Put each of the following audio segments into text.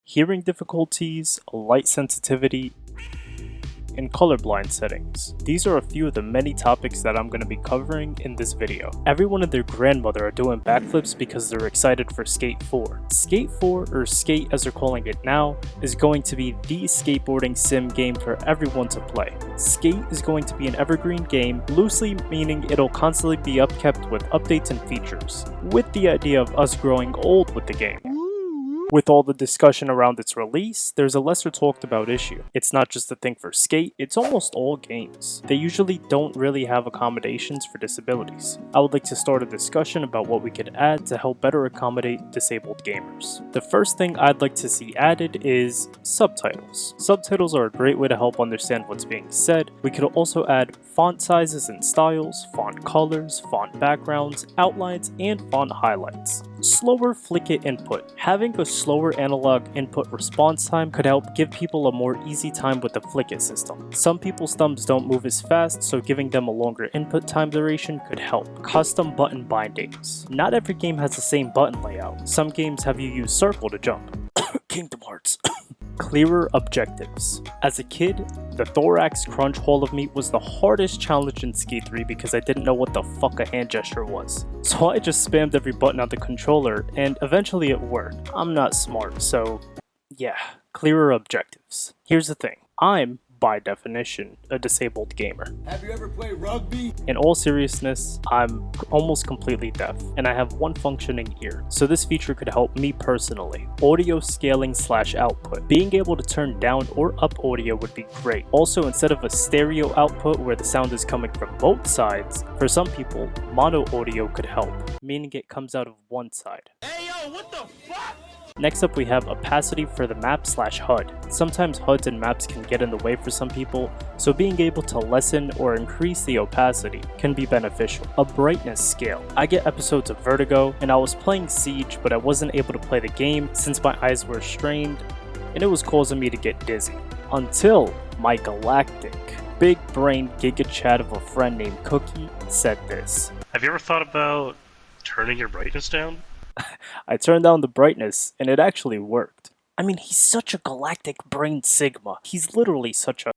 hearing difficulties, light sensitivity, and colorblind settings. These are a few of the many topics that I'm going to be covering in this video. Everyone and their grandmother are doing backflips because they're excited for Skate 4. Skate 4, or Skate as they're calling it now, is going to be the skateboarding sim game for everyone to play. Skate is going to be an evergreen game, loosely meaning it'll constantly be upkept with updates and features, with the idea of us growing old with the game. With all the discussion around its release, there's a lesser talked about issue. It's not just a thing for Skate, it's almost all games. They usually don't really have accommodations for disabilities. I would like to start a discussion about what we could add to help better accommodate disabled gamers. The first thing I'd like to see added is subtitles. Subtitles are a great way to help understand what's being said. We could also add font sizes and styles, font colors, font backgrounds, outlines, and font highlights. Slower FLICKIT input. Having a slower analog input response time could help give people a more easy time with the FLICKIT system. Some people's thumbs don't move as fast, so giving them a longer input time duration could help. Custom button bindings. Not every game has the same button layout. Some games have you use circle to jump. Kingdom Hearts. Clearer objectives. As a kid, the thorax crunch hall of meat was the hardest challenge in Skate 3 because I didn't know what the fuck a hand gesture was. So I just spammed every button on the controller and eventually it worked. I'm not smart, so yeah, clearer objectives. Here's the thing, I'm, by definition, a disabled gamer. Have you ever played rugby? In all seriousness, I'm almost completely deaf, and I have one functioning ear, so this feature could help me personally. Audio scaling / output. Being able to turn down or up audio would be great. Also, instead of a stereo output where the sound is coming from both sides, for some people, mono audio could help, meaning it comes out of one side. Hey yo, what the fuck? Next up we have opacity for the map / HUD. Sometimes HUDs and maps can get in the way for some people, so being able to lessen or increase the opacity can be beneficial. A brightness scale. I get episodes of vertigo, and I was playing Siege, but I wasn't able to play the game since my eyes were strained, and it was causing me to get dizzy. Until my galactic, big brain giga chat of a friend named Cookie said this. Have you ever thought about turning your brightness down? I turned down the brightness, and it actually worked. I mean, he's such a galactic brain sigma. He's literally such a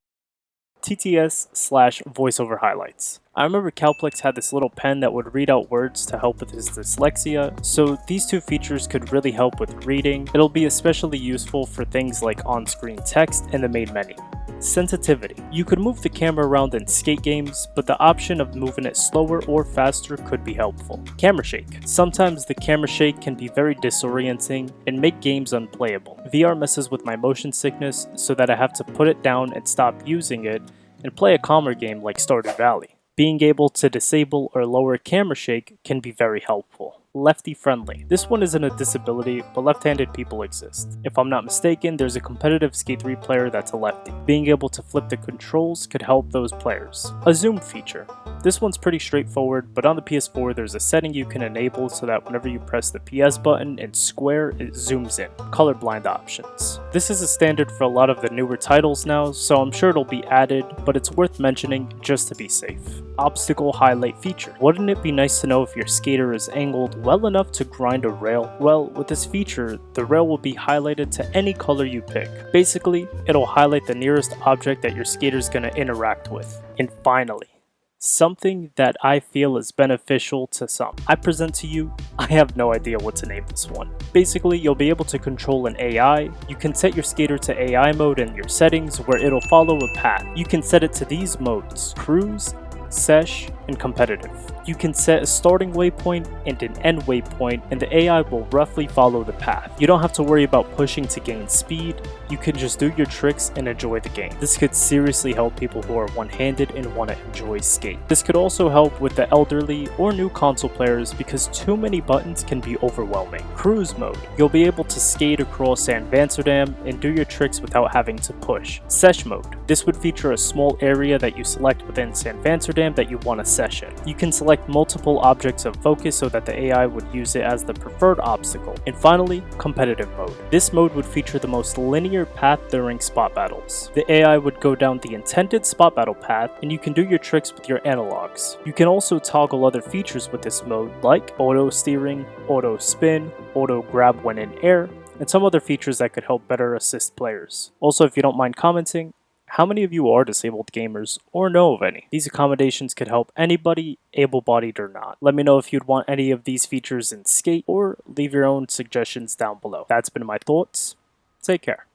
TTS / voiceover highlights. I remember Calplex had this little pen that would read out words to help with his dyslexia, so these two features could really help with reading. It'll be especially useful for things like on-screen text in the main menu. Sensitivity. You could move the camera around in Skate games, but the option of moving it slower or faster could be helpful. Camera shake. Sometimes the camera shake can be very disorienting and make games unplayable. VR messes with my motion sickness so that I have to put it down and stop using it and play a calmer game like Stardew Valley. Being able to disable or lower camera shake can be very helpful. Lefty friendly. This one isn't a disability, but left-handed people exist. If I'm not mistaken, there's a competitive Skate 3 player that's a lefty. Being able to flip the controls could help those players. A zoom feature. This one's pretty straightforward, but on the PS4 there's a setting you can enable so that whenever you press the PS button and square, it zooms in. Colorblind options. This is a standard for a lot of the newer titles now, so I'm sure it'll be added, but it's worth mentioning just to be safe. Obstacle highlight feature. Wouldn't it be nice to know if your skater is angled well enough to grind a rail? Well, with this feature, the rail will be highlighted to any color you pick. Basically, it'll highlight the nearest object that your skater's gonna interact with. And finally, something that I feel is beneficial to some. I present to you, I have no idea what to name this one. Basically, you'll be able to control an AI. You can set your skater to AI mode in your settings where it'll follow a path. You can set it to these modes: cruise, sesh, and competitive. You can set a starting waypoint and an end waypoint, and the AI will roughly follow the path. You don't have to worry about pushing to gain speed. You can just do your tricks and enjoy the game. This could seriously help people who are one-handed and want to enjoy Skate. This could also help with the elderly or new console players because too many buttons can be overwhelming. Cruise mode. You'll be able to skate across San Vansterdam and do your tricks without having to push. Sesh mode. This would feature a small area that you select within San Vansterdam that you want to sesh in. You can select multiple objects of focus so that the AI would use it as the preferred obstacle. And finally, competitive mode. This mode would feature the most linear path during spot battles. The AI would go down the intended spot battle path, and you can do your tricks with your analogs. You can also toggle other features with this mode like auto steering, auto spin, auto grab when in air, and some other features that could help better assist players. Also, if you don't mind commenting, how many of you are disabled gamers or know of any? These accommodations could help anybody, able-bodied or not. Let me know if you'd want any of these features in Skate, or leave your own suggestions down below. That's been my thoughts. Take care.